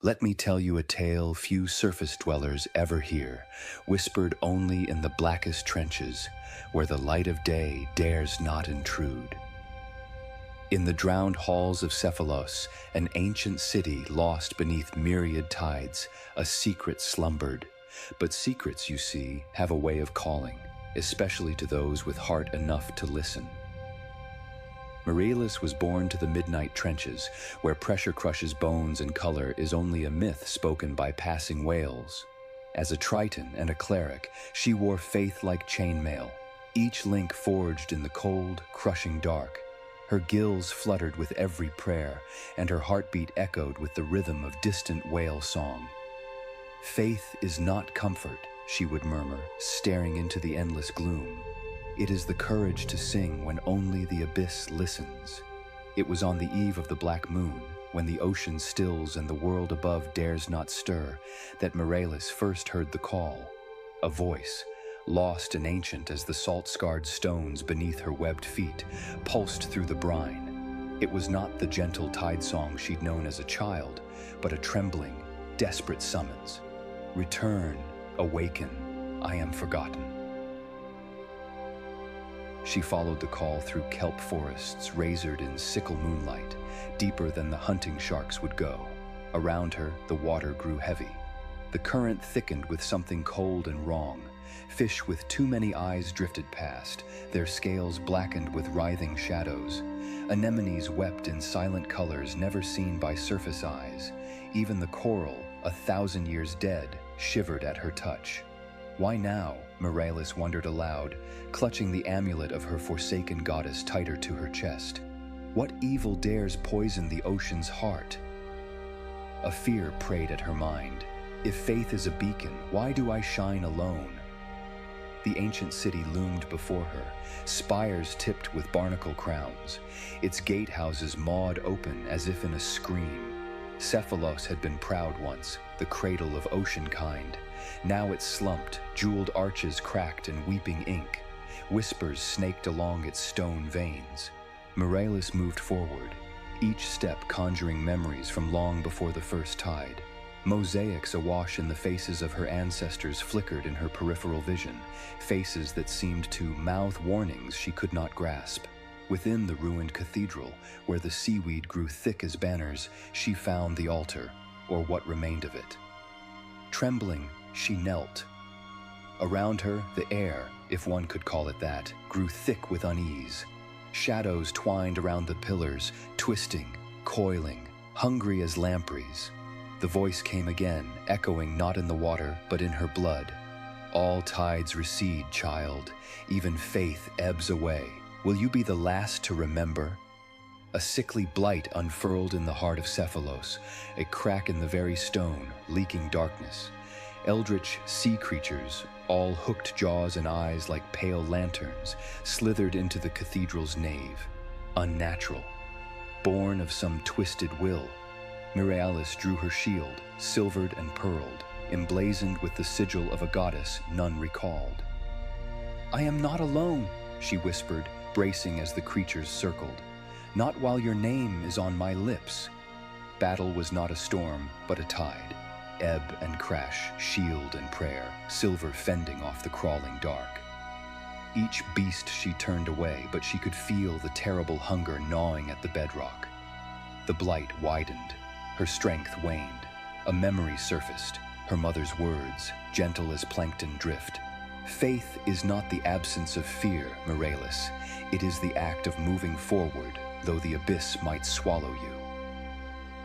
Let me tell you a tale few surface dwellers ever hear, whispered only in the blackest trenches, where the light of day dares not intrude. In the drowned halls of Cephalos, an ancient city lost beneath myriad tides, a secret slumbered. But secrets, you see, have a way of calling, especially to those with heart enough to listen. Miraelis was born to the midnight trenches, where pressure crushes bones and color is only a myth spoken by passing whales. As a triton and a cleric, she wore faith like chainmail, each link forged in the cold, crushing dark. Her gills fluttered with every prayer, and her heartbeat echoed with the rhythm of distant whale song. "Faith is not comfort," she would murmur, staring into the endless gloom. "It is the courage to sing when only the abyss listens." It was on the eve of the black moon, when the ocean stills and the world above dares not stir, that Miraelis first heard the call. A voice, lost and ancient as the salt-scarred stones beneath her webbed feet, pulsed through the brine. It was not the gentle tide song she'd known as a child, but a trembling, desperate summons. "Return, awaken, I am forgotten." She followed the call through kelp forests razored in sickle moonlight, deeper than the hunting sharks would go. Around her, the water grew heavy. The current thickened with something cold and wrong. Fish with too many eyes drifted past, their scales blackened with writhing shadows. Anemones wept in silent colors never seen by surface eyes. Even the coral, 1,000 years dead, shivered at her touch. Why now? Miraelis wondered aloud, clutching the amulet of her forsaken goddess tighter to her chest. What evil dares poison the ocean's heart? A fear preyed at her mind. If faith is a beacon, why do I shine alone? The ancient city loomed before her, spires tipped with barnacle crowns, its gatehouses mawed open as if in a scream. Cephalos had been proud once, the cradle of ocean kind. Now it slumped, jeweled arches cracked and weeping ink. Whispers snaked along its stone veins. Miraelis moved forward, each step conjuring memories from long before the first tide. Mosaics awash in the faces of her ancestors flickered in her peripheral vision, faces that seemed to mouth warnings she could not grasp. Within the ruined cathedral, where the seaweed grew thick as banners, she found the altar, or what remained of it. Trembling, she knelt. Around her, the air, if one could call it that, grew thick with unease. Shadows twined around the pillars, twisting, coiling, hungry as lampreys. The voice came again, echoing not in the water, but in her blood. "All tides recede, child. Even faith ebbs away. Will you be the last to remember?" A sickly blight unfurled in the heart of Cephalos, a crack in the very stone, leaking darkness. Eldritch sea creatures, all hooked jaws and eyes like pale lanterns, slithered into the cathedral's nave. Unnatural. Born of some twisted will. Miraelis drew her shield, silvered and pearled, emblazoned with the sigil of a goddess none recalled. "I am not alone," she whispered, bracing as the creatures circled. "Not while your name is on my lips." Battle was not a storm, but a tide. Ebb and crash, shield and prayer, silver fending off the crawling dark. Each beast she turned away, but she could feel the terrible hunger gnawing at the bedrock. The blight widened. Her strength waned. A memory surfaced, her mother's words, gentle as plankton drift. "Faith is not the absence of fear, Miraelis. It is the act of moving forward, though the abyss might swallow you."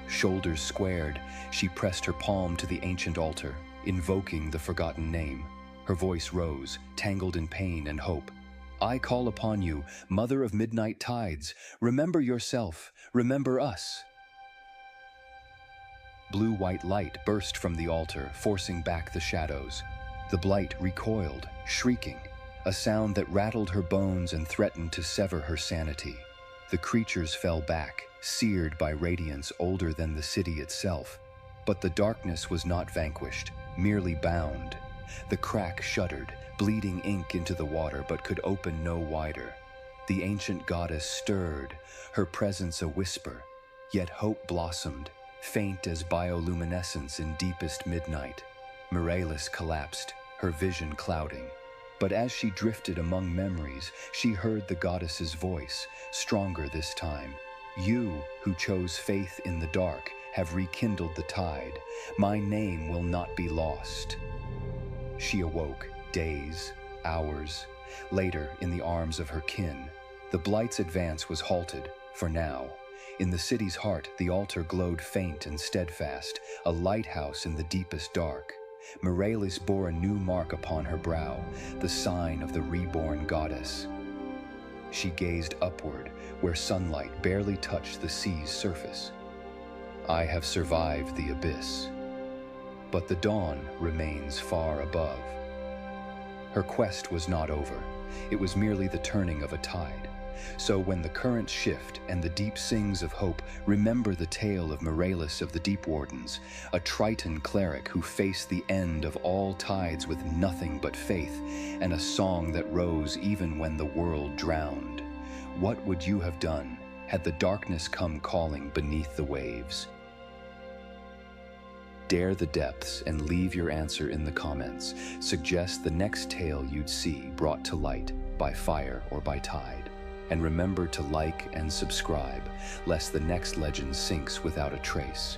Shoulders squared, she pressed her palm to the ancient altar, invoking the forgotten name. Her voice rose, tangled in pain and hope. "I call upon you, Mother of Midnight Tides. Remember yourself. Remember us." Blue-white light burst from the altar, forcing back the shadows. The blight recoiled, shrieking, a sound that rattled her bones and threatened to sever her sanity. The creatures fell back, seared by radiance older than the city itself. But the darkness was not vanquished, merely bound. The crack shuddered, bleeding ink into the water, but could open no wider. The ancient goddess stirred, her presence a whisper, yet hope blossomed. Faint as bioluminescence in deepest midnight, Miraelis collapsed, her vision clouding. But as she drifted among memories, she heard the goddess's voice, stronger this time. You, who chose faith in the dark, have rekindled the tide. My name will not be lost. She awoke, days, hours, later in the arms of her kin. The blight's advance was halted, for now. In the city's heart, the altar glowed faint and steadfast, a lighthouse in the deepest dark. Miraelis bore a new mark upon her brow, the sign of the reborn goddess. She gazed upward, where sunlight barely touched the sea's surface. I have survived the abyss, but the dawn remains far above. Her quest was not over. It was merely the turning of a tide. So when the currents shift and the deep sings of hope, remember the tale of Miraelis of the Deep Wardens, a triton cleric who faced the end of all tides with nothing but faith, and a song that rose even when the world drowned. What would you have done had the darkness come calling beneath the waves? Dare the depths and leave your answer in the comments. Suggest the next tale you'd see brought to light by fire or by tide. And remember to like and subscribe, lest the next legend sinks without a trace.